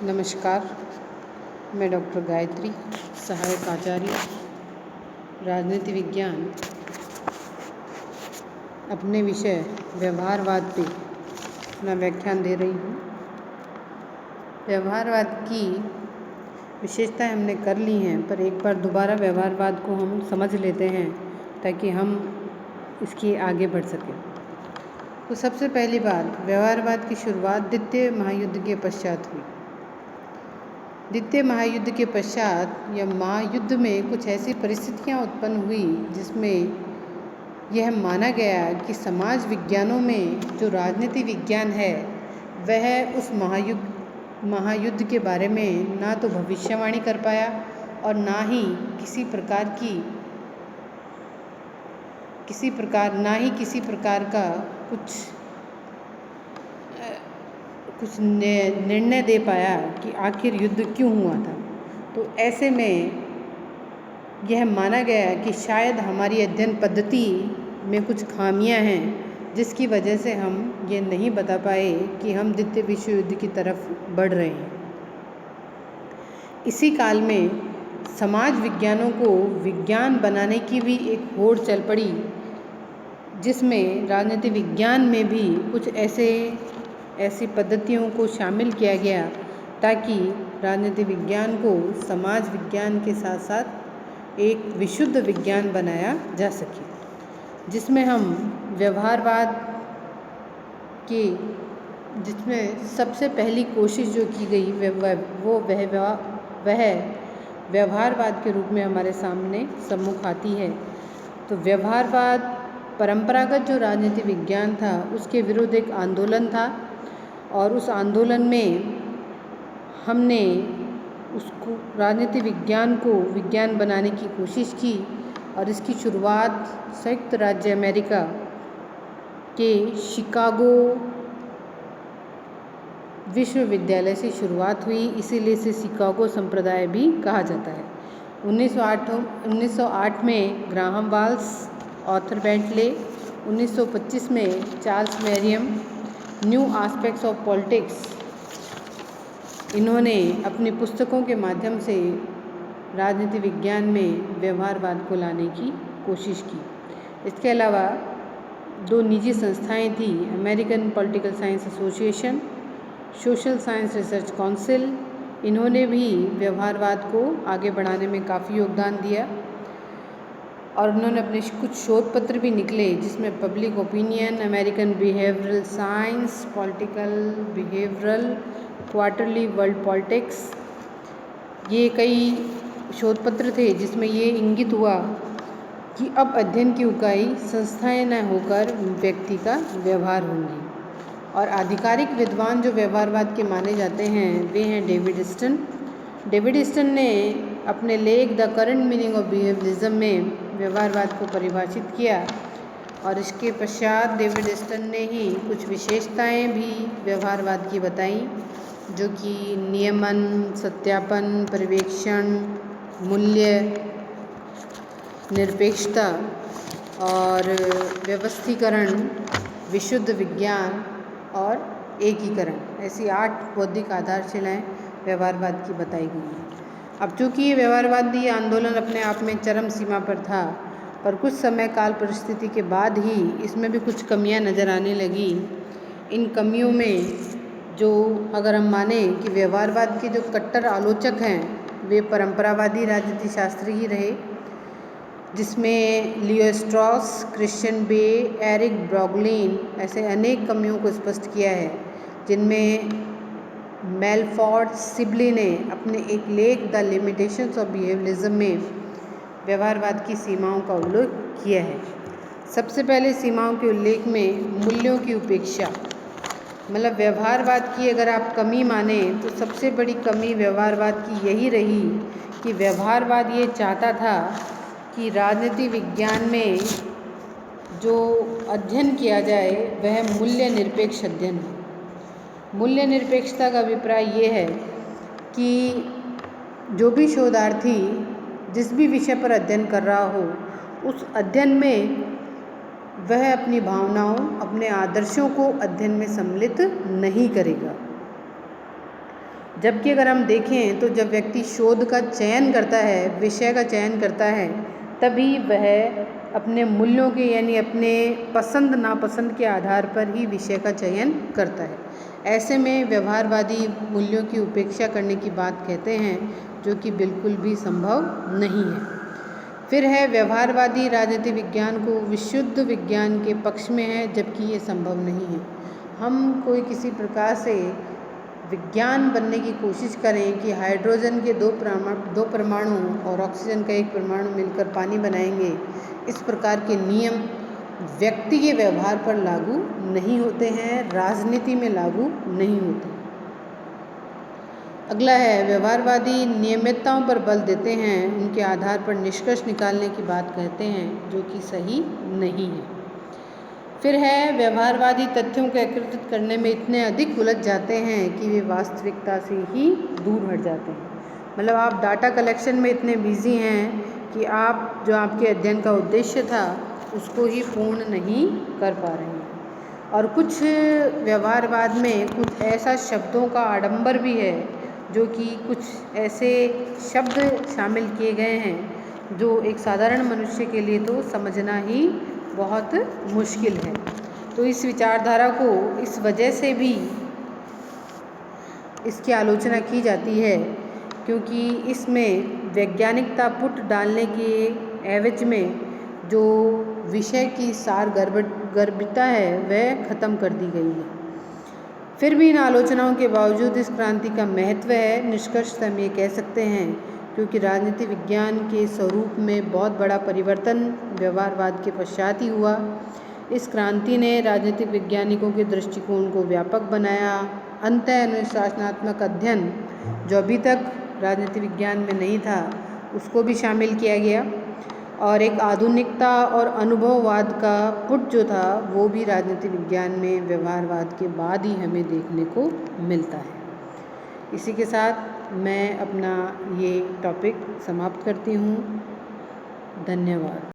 नमस्कार। मैं डॉक्टर गायत्री, सहायक आचार्य राजनीति विज्ञान, अपने विषय व्यवहारवाद पे अपना व्याख्यान दे रही हूँ। व्यवहारवाद की विशेषताएं हमने कर ली हैं, पर एक बार दोबारा व्यवहारवाद को हम समझ लेते हैं ताकि हम इसके आगे बढ़ सकें। तो सबसे पहली बात, व्यवहारवाद की शुरुआत द्वितीय महायुद्ध के पश्चात हुई। द्वितीय महायुद्ध के पश्चात या महायुद्ध में कुछ ऐसी परिस्थितियां उत्पन्न हुई जिसमें यह माना गया कि समाज विज्ञानों में जो राजनीति विज्ञान है वह उस महायुद्ध के बारे में ना तो भविष्यवाणी कर पाया और ना ही किसी प्रकार का कुछ निर्णय दे पाया कि आखिर युद्ध क्यों हुआ था। तो ऐसे में यह माना गया कि शायद हमारी अध्ययन पद्धति में कुछ खामियां हैं जिसकी वजह से हम ये नहीं बता पाए कि हम द्वितीय विश्व युद्ध की तरफ बढ़ रहे हैं। इसी काल में समाज विज्ञानों को विज्ञान बनाने की भी एक होड़ चल पड़ी, जिसमें राजनीति विज्ञान में भी कुछ ऐसी पद्धतियों को शामिल किया गया ताकि राजनीति विज्ञान को समाज विज्ञान के साथ साथ एक विशुद्ध विज्ञान बनाया जा सके, जिसमें हम जिसमें सबसे पहली कोशिश जो की गई वह व्यवहारवाद के रूप में हमारे सामने सम्मुख आती है। तो व्यवहारवाद परंपरागत जो राजनीति विज्ञान था उसके विरुद्ध एक आंदोलन था और उस आंदोलन में हमने उसको राजनीति विज्ञान को विज्ञान बनाने की कोशिश की और इसकी शुरुआत संयुक्त राज्य अमेरिका के शिकागो विश्वविद्यालय से शुरुआत हुई, इसीलिए इसे शिकागो संप्रदाय भी कहा जाता है। 1908 में ग्राहम वाल्स, आर्थर बेंटले, 1925 में Charles मेरियम, new aspects of politics, इन्होंने अपनी पुस्तकों के माध्यम से राजनीति विज्ञान में व्यवहारवाद को लाने की कोशिश की। इसके अलावा दो निजी संस्थाएं थी, American political science association, social science research council, इन्होंने भी व्यवहारवाद को आगे बढ़ाने में काफ़ी योगदान दिया और उन्होंने अपने कुछ शोध पत्र भी निकले जिसमें public opinion, American behavioural science, political behavioural, quarterly world politics, ये कई शोध पत्र थे जिसमें ये इंगित हुआ कि अब अध्ययन की इकाई संस्थाएं न होकर व्यक्ति का व्यवहार होंगी। और आधिकारिक विद्वान जो व्यवहारवाद के माने जाते हैं वे हैं डेविड स्टन। डेविड स्टन ने अपने लेख the current meaning of behaviourism में व्यवहारवाद को परिभाषित किया और इसके पश्चात डेविड स्टन ने ही कुछ विशेषताएं भी व्यवहारवाद की बताई, जो कि नियमन, सत्यापन, पर्यवेक्षण, मूल्य, निरपेक्षता और व्यवस्थीकरण, विशुद्ध विज्ञान और एकीकरण, ऐसी 8 बौद्धिक आधारशिलाएं व्यवहारवाद की बताई गई हैं। अब चूँकि ये व्यवहारवादी आंदोलन अपने आप में चरम सीमा पर था, पर कुछ समय काल परिस्थिति के बाद ही इसमें भी कुछ कमियां नज़र आने लगी। इन कमियों में जो अगर हम माने कि व्यवहारवाद के जो कट्टर आलोचक हैं वे परंपरावादी राजनीति शास्त्री ही रहे, जिसमें लियो स्ट्रॉस, क्रिश्चियन बे, एरिक ब्रॉगलिन ऐसे अनेक कमियों को स्पष्ट किया है, जिनमें मेलफोर्ड सिबली ने अपने एक लेख द लिमिटेशंस ऑफ बिहेवियरिज्म में व्यवहारवाद की सीमाओं का उल्लेख किया है। सबसे पहले सीमाओं के उल्लेख में मूल्यों की उपेक्षा, मतलब व्यवहारवाद की अगर आप कमी माने तो सबसे बड़ी कमी व्यवहारवाद की यही रही कि व्यवहारवाद ये चाहता था कि राजनीति विज्ञान में जो अध्ययन किया जाए वह मूल्य निरपेक्ष अध्ययन हो। मूल्य निरपेक्षता का अभिप्राय ये है कि जो भी शोधार्थी जिस भी विषय पर अध्ययन कर रहा हो, उस अध्ययन में वह अपनी भावनाओं, अपने आदर्शों को अध्ययन में सम्मिलित नहीं करेगा। जबकि अगर हम देखें तो जब व्यक्ति शोध का चयन करता है, विषय का चयन करता है, तभी वह अपने मूल्यों के यानी अपने पसंद नापसंद के आधार पर ही विषय का चयन करता है। ऐसे में व्यवहारवादी मूल्यों की उपेक्षा करने की बात कहते हैं, जो कि बिल्कुल भी संभव नहीं है। फिर है व्यवहारवादी राजनीति विज्ञान को विशुद्ध विज्ञान के पक्ष में है, जबकि ये संभव नहीं है। हम कोई किसी प्रकार से विज्ञान बनने की कोशिश करें कि हाइड्रोजन के दो परमाणु और ऑक्सीजन का एक परमाणु मिलकर पानी बनाएंगे, इस प्रकार के नियम व्यक्ति के व्यवहार पर लागू नहीं होते हैं, राजनीति में लागू नहीं होते। अगला है व्यवहारवादी नियमितताओं पर बल देते हैं, उनके आधार पर निष्कर्ष निकालने की बात कहते हैं, जो कि सही नहीं है। फिर है व्यवहारवादी तथ्यों को एकत्रित करने में इतने अधिक उलझ जाते हैं कि वे वास्तविकता से ही दूर हट जाते हैं। मतलब आप डाटा कलेक्शन में इतने बिजी हैं कि आप जो आपके अध्ययन का उद्देश्य था उसको ही पूर्ण नहीं कर पा रहे हैं। और कुछ व्यवहारवाद में कुछ ऐसा शब्दों का आडंबर भी है, जो कि कुछ ऐसे शब्द शामिल किए गए हैं जो एक साधारण मनुष्य के लिए तो समझना ही बहुत मुश्किल है। तो इस विचारधारा को इस वजह से भी इसकी आलोचना की जाती है क्योंकि इसमें वैज्ञानिकता पुट डालने के एवज में जो विषय की सार गर्भिता है वह ख़त्म कर दी गई है। फिर भी इन आलोचनाओं के बावजूद इस क्रांति का महत्व है, निष्कर्ष हम ये कह सकते हैं, क्योंकि राजनीति विज्ञान के स्वरूप में बहुत बड़ा परिवर्तन व्यवहारवाद के पश्चात ही हुआ। इस क्रांति ने राजनीतिक वैज्ञानिकों के दृष्टिकोण को व्यापक बनाया। अंतः अनुशासनात्मक अध्ययन जो अभी तक राजनीति विज्ञान में नहीं था उसको भी शामिल किया गया, और एक आधुनिकता और अनुभववाद का पुट जो था वो भी राजनीति विज्ञान में व्यवहारवाद के बाद ही हमें देखने को मिलता है। इसी के साथ मैं अपना ये टॉपिक समाप्त करती हूँ। धन्यवाद।